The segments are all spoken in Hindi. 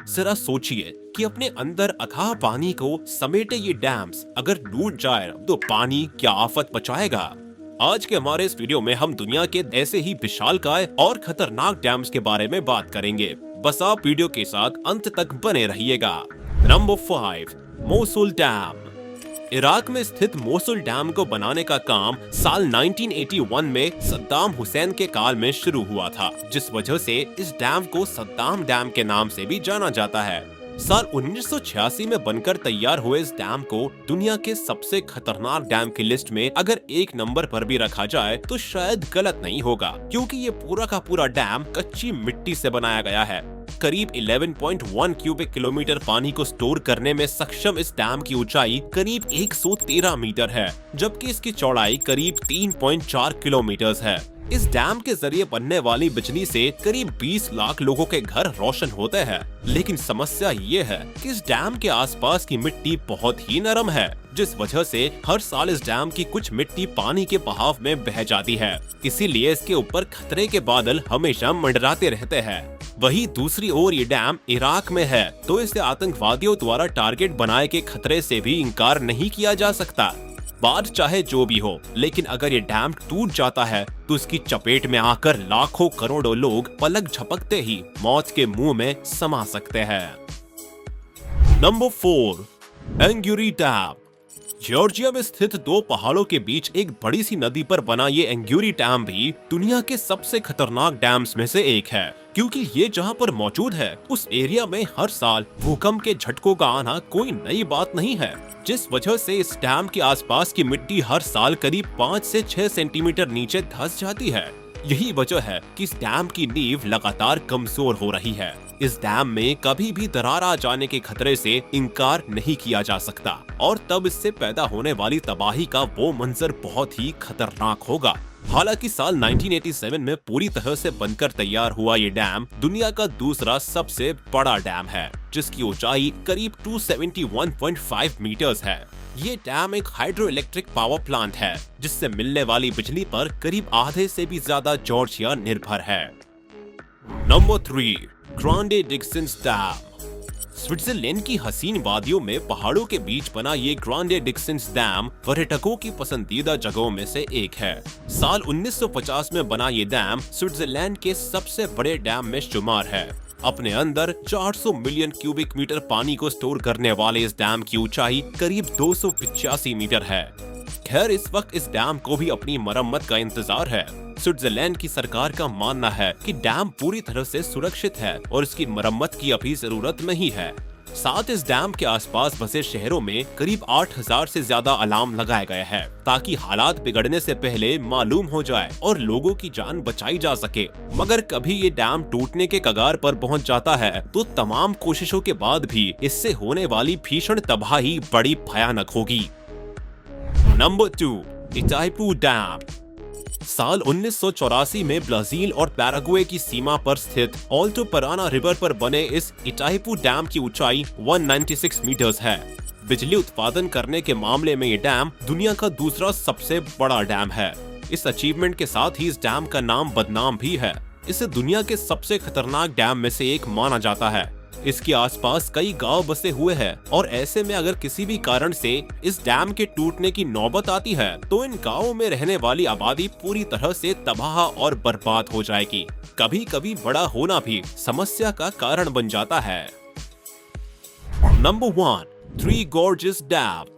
जरा सोचिए कि अपने अंदर अथाह पानी को समेटे ये डैम्स अगर टूट जाए तो पानी क्या आफत मचाएगा। आज के हमारे इस वीडियो में हम दुनिया के ऐसे ही विशालकाय और खतरनाक डैम्स के बारे में बात करेंगे। बस आप वीडियो के साथ अंत तक बने रहिएगा। Number 5, Mosul dam. इराक में स्थित मोसुल डैम को बनाने का काम साल 1981 में सद्दाम हुसैन के काल में शुरू हुआ था, जिस वजह से इस डैम को सद्दाम डैम के नाम से भी जाना जाता है। साल 1986 में बनकर तैयार हुए इस डैम को दुनिया के सबसे खतरनाक डैम की लिस्ट में अगर एक नंबर पर भी रखा जाए तो शायद गलत नहीं होगा, क्योंकि ये पूरा का पूरा डैम कच्ची मिट्टी से बनाया गया है। करीब 11.1 क्यूबिक किलोमीटर पानी को स्टोर करने में सक्षम इस डैम की ऊंचाई करीब 113 मीटर है, जबकि इसकी चौड़ाई करीब 3.4 किलोमीटर है। इस डैम के जरिए बनने वाली बिजली से करीब 20 लाख लोगों के घर रोशन होते हैं। लेकिन समस्या ये है कि इस डैम के आसपास की मिट्टी बहुत ही नरम है, जिस वजह से हर साल इस डैम की कुछ मिट्टी पानी के बहाव में बह जाती है। इसीलिए इसके ऊपर खतरे के बादल हमेशा मंडराते रहते हैं। वहीं दूसरी ओर ये डैम इराक में है, तो इसे आतंकवादियों द्वारा टारगेट बनाए के खतरे से भी इनकार नहीं किया जा सकता। बात चाहे जो भी हो, लेकिन अगर ये डैम टूट जाता है तो इसकी चपेट में आकर लाखों करोड़ों लोग पलक झपकते ही मौत के मुंह में समा सकते हैं। Number 4, एंग्यूरी dam. जॉर्जिया में स्थित दो पहाड़ों के बीच एक बड़ी सी नदी पर बना ये एंग्यूरी डैम भी दुनिया के सबसे खतरनाक डैम्स में से एक है, क्योंकि ये जहाँ पर मौजूद है उस एरिया में हर साल भूकंप के झटकों का आना कोई नई बात नहीं है, जिस वजह से इस डैम के आसपास की मिट्टी हर साल करीब 5 से 6 सेंटीमीटर नीचे धंस जाती है। यही वजह है कि इस डैम की नींव लगातार कमजोर हो रही है। इस डैम में कभी भी दरार आ जाने के खतरे से इनकार नहीं किया जा सकता, और तब इससे पैदा होने वाली तबाही का वो मंजर बहुत ही खतरनाक होगा। हालांकि साल 1987 में पूरी तरह से बनकर तैयार हुआ ये डैम दुनिया का दूसरा सबसे बड़ा डैम है, जिसकी ऊंचाई करीब 271.5 मीटर्स है। ये डैम एक हाइड्रो इलेक्ट्रिक पावर प्लांट है, जिससे मिलने वाली बिजली पर करीब आधे से भी ज्यादा जॉर्जिया निर्भर है। Number 3, Grande Dixence Dam. Switzerland की हसीन वादियों में पहाड़ों के बीच बना ये ग्रांडे डिक्सन डैम पर्यटकों की पसंदीदा जगहों में से एक है। साल 1950 में बना ये डैम स्विट्जरलैंड के सबसे बड़े डैम में शुमार है। अपने अंदर 400 मिलियन क्यूबिक मीटर पानी को स्टोर करने वाले इस डैम की ऊंचाई करीब 285 मीटर है। खैर, इस वक्त इस डैम को भी अपनी मरम्मत का इंतजार है। स्विट्जरलैंड की सरकार का मानना है कि डैम पूरी तरह से सुरक्षित है और इसकी मरम्मत की अभी जरूरत नहीं है। साथ इस डैम के आसपास बसे शहरों में करीब 8000 से ज्यादा अलार्म लगाए गए हैं, ताकि हालात बिगड़ने से पहले मालूम हो जाए और लोगों की जान बचाई जा सके। मगर कभी ये डैम टूटने के कगार पर पहुंच जाता है तो तमाम कोशिशों के बाद भी इससे होने वाली भीषण तबाही बड़ी भयानक होगी। Number 2, Itaipu dam. साल 1984 में ब्राजील और पैराग्वे की सीमा पर स्थित ऑल्टो पराना रिवर पर बने इस इटाइपू डैम की ऊंचाई 196 मीटर्स है। बिजली उत्पादन करने के मामले में ये डैम दुनिया का दूसरा सबसे बड़ा डैम है। इस अचीवमेंट के साथ ही इस डैम का नाम बदनाम भी है। इसे दुनिया के सबसे खतरनाक डैम में से एक माना जाता है। इसके आसपास कई गांव बसे हुए हैं, और ऐसे में अगर किसी भी कारण से इस डैम के टूटने की नौबत आती है तो इन गांवों में रहने वाली आबादी पूरी तरह से तबाह और बर्बाद हो जाएगी। कभी कभी बड़ा होना भी समस्या का कारण बन जाता है। Number 1, three gorges dam.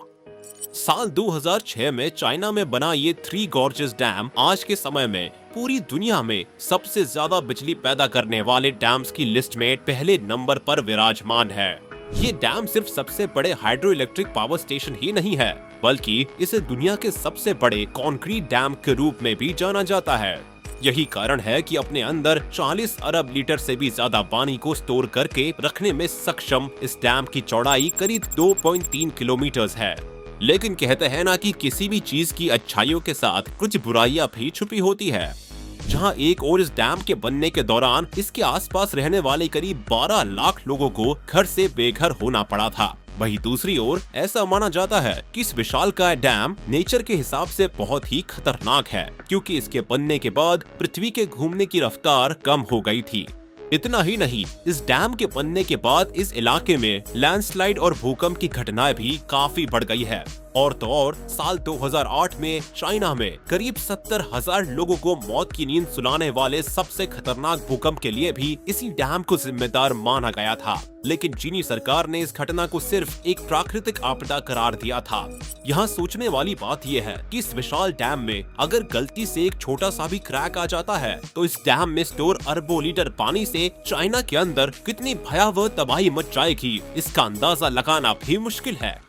साल 2006 में चाइना में बना ये थ्री गॉर्जेस डैम आज के समय में पूरी दुनिया में सबसे ज्यादा बिजली पैदा करने वाले डैम्स की लिस्ट में पहले नंबर पर विराजमान है। ये डैम सिर्फ सबसे बड़े हाइड्रो इलेक्ट्रिक पावर स्टेशन ही नहीं है, बल्कि इसे दुनिया के सबसे बड़े कंक्रीट डैम के रूप में भी जाना जाता है। यही कारण है कि अपने अंदर 40 अरब लीटर से भी ज्यादा पानी को स्टोर करके रखने में सक्षम इस डैम की चौड़ाई करीब 2.3 किलोमीटर है। लेकिन कहते हैं ना कि किसी भी चीज की अच्छाइयों के साथ कुछ बुराइयां भी छुपी होती है। जहां एक और इस डैम के बनने के दौरान इसके आसपास रहने वाले करीब 12 लाख लोगों को घर से बेघर होना पड़ा था। वहीं दूसरी ओर ऐसा माना जाता है कि इस विशालकाय डैम नेचर के हिसाब से बहुत ही खतरनाक है, क्योंकि इसके बनने के बाद पृथ्वी के घूमने की रफ्तार कम हो गई थी। इतना ही नहीं, इस डैम के बनने के बाद इस इलाके में लैंडस्लाइड और भूकंप की घटनाएं भी काफी बढ़ गई है। और तो और साल 2008 में चाइना में करीब 70,000 लोगों को मौत की नींद सुलाने वाले सबसे खतरनाक भूकंप के लिए भी इसी डैम को जिम्मेदार माना गया था। लेकिन चीनी सरकार ने इस घटना को सिर्फ एक प्राकृतिक आपदा करार दिया था। यहाँ सोचने वाली बात यह है कि इस विशाल डैम में अगर गलती से एक छोटा सा भी क्रैक आ जाता है तो इस डैम में स्टोर अरबों लीटर पानी से चाइना के अंदर कितनी भयावह तबाही मच जाएगी, इसका अंदाजा लगाना भी मुश्किल है।